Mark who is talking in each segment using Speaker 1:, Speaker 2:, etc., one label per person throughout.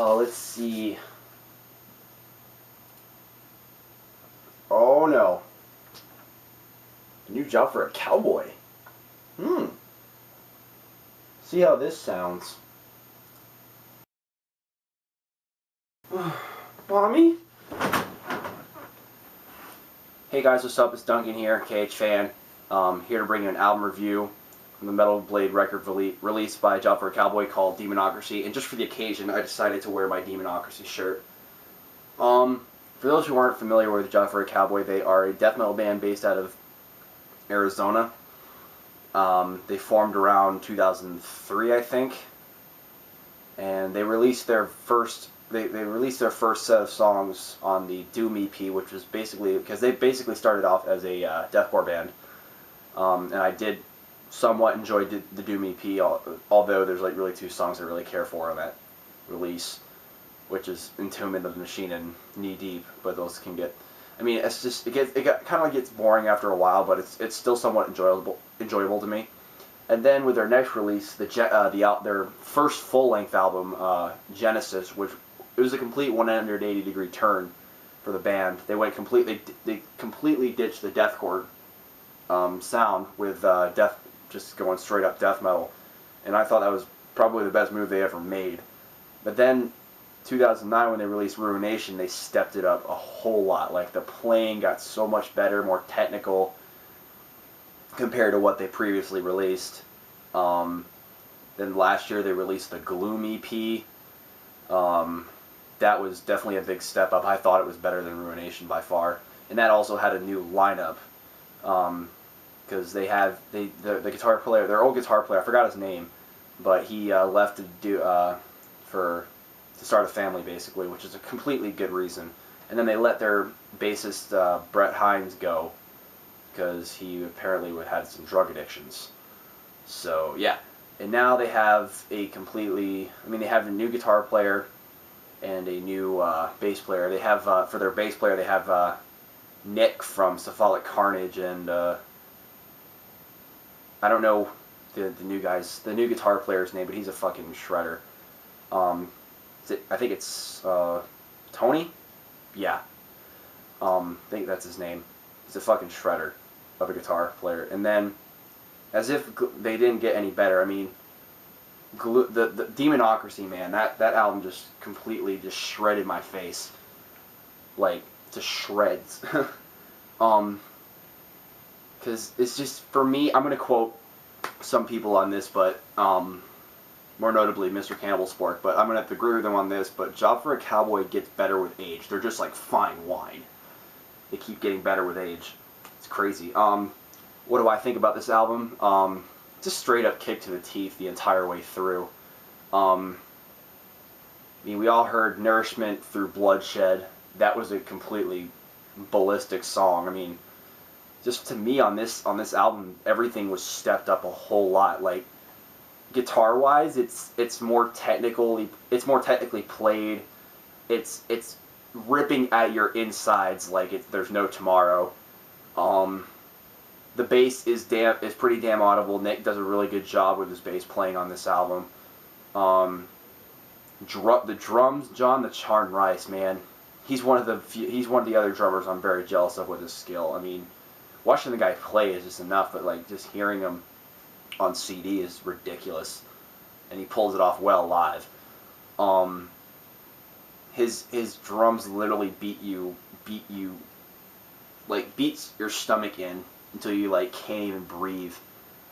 Speaker 1: Let's see. Oh no. New job for a cowboy. See how this sounds. Mommy? Hey guys, what's up? It's Duncan here, KH Fan. Here to bring you an album review from the Metal Blade record released by Job for a Cowboy called Demonocracy. And just for the occasion, I decided to wear my Demonocracy shirt. For those who aren't familiar with Job for a Cowboy, they are a death metal band based out of Arizona. They formed around 2003, I think, and they released their first set of songs on the Doom EP, which was basically because they basically started off as a deathcore band, and I did somewhat enjoy the Doom EP, although there's like really two songs I really care for on that release, which is Entombment of the Machine and Knee Deep, but those can get. I mean, it's just it kind of gets boring after a while, but it's still somewhat enjoyable to me. And then with their next release, their first full-length album, Genesis, which it was a complete 180-degree turn for the band. They completely ditched the deathcore sound with just going straight up death metal, and I thought that was probably the best move they ever made. But then 2009, when they released Ruination, they stepped it up a whole lot. Like, the playing got so much better, more technical compared to what they previously released. Then last year they released the Gloom EP. That was definitely a big step up. I thought it was better than Ruination by far. And that also had a new lineup. Because the guitar player, their old guitar player, I forgot his name, but he left to start a family, basically, which is a completely good reason. And then they let their bassist, Brett Hines, go, because he apparently had some drug addictions. So, yeah. And now they have they have a new guitar player and a new bass player. They have, for their bass player, they have Nick from Cephalic Carnage, and I don't know the new guitar player's name, but he's a fucking shredder. I think it's Tony? Yeah. I think that's his name. He's a fucking shredder of a guitar player. And then, as if they didn't get any better, I mean, the Demonocracy, man, that album just completely just shredded my face. Like, to shreds. Because it's just, for me, I'm going to quote some people on this, but, more notably Mr. Cannibal Spork, but I'm going to have to agree with them on this, but Job for a Cowboy gets better with age. They're just like fine wine. They keep getting better with age. It's crazy. What do I think about this album? Just straight up kick to the teeth the entire way through. I mean, we all heard Nourishment Through Bloodshed. That was a completely ballistic song. I mean, just to me on this album, everything was stepped up a whole lot. Like, guitar-wise, it's more technically played. It's ripping at your insides like there's no tomorrow. The bass is pretty damn audible. Nick does a really good job with his bass playing on this album. The drums, John the Charm Rice, man, he's one of the other drummers I'm very jealous of with his skill. I mean, watching the guy play is just enough, but like just hearing him on CD is ridiculous, and he pulls it off well live. His drums literally beats your stomach in until you like can't even breathe,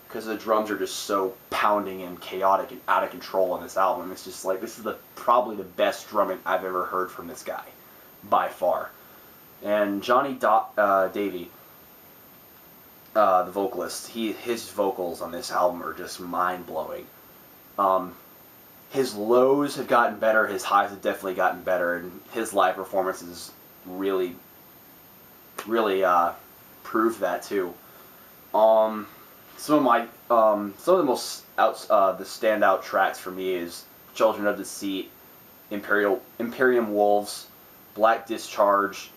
Speaker 1: because the drums are just so pounding and chaotic and out of control on this album. It's just like, this is probably the best drumming I've ever heard from this guy by far. And Johnny Davey, the vocalist, his vocals on this album are just mind-blowing. His lows have gotten better, his highs have definitely gotten better, and his live performances really proved that too. Some of the most the standout tracks for me is Children of Deceit, Imperium Wolves, Black Discharge,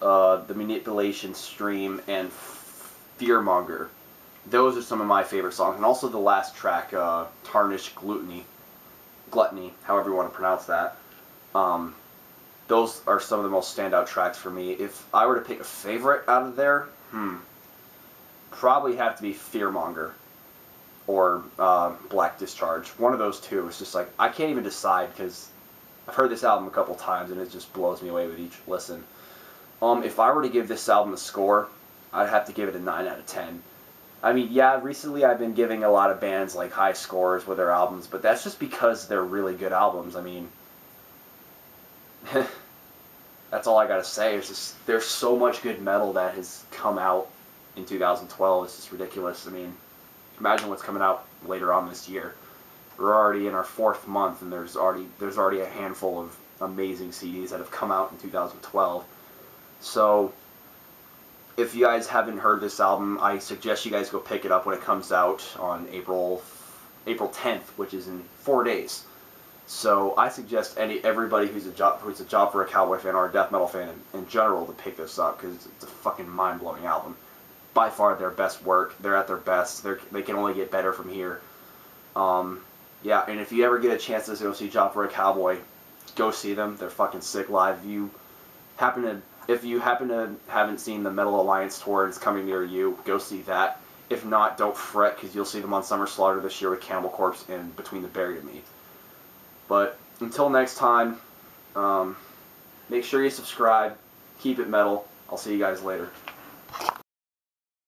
Speaker 1: The Manipulation Stream, and Fearmonger. Those are some of my favorite songs, and also the last track, Tarnished Gluttony, however you want to pronounce that. Those are some of the most standout tracks for me. If I were to pick a favorite out of there, probably have to be Fearmonger or Black Discharge. One of those two. It's just like, I can't even decide because I've heard this album a couple times and it just blows me away with each listen. If I were to give this album a score, I'd have to give it a 9 out of 10. I mean, yeah, recently I've been giving a lot of bands like high scores with their albums, but that's just because they're really good albums. I mean, that's all I gotta say. It's just, there's so much good metal that has come out in 2012. It's just ridiculous. I mean, imagine what's coming out later on this year. We're already in our 4th month, and there's already a handful of amazing CDs that have come out in 2012. So, if you guys haven't heard this album, I suggest you guys go pick it up when it comes out on April 10th, which is in 4 days. So I suggest everybody who's a Job for a Cowboy fan or a death metal fan in general to pick this up, because it's a fucking mind-blowing album. By far their best work. They're at their best. They can only get better from here. Yeah, and if you ever get a chance to go see Job for a Cowboy, go see them. They're fucking sick live. If you happen to haven't seen the Metal Alliance tour and it's coming near you, go see that. If not, don't fret, because you'll see them on Summer Slaughter this year with Cannibal Corpse and Between the Buried and Me. But until next time, make sure you subscribe, keep it metal. I'll see you guys later.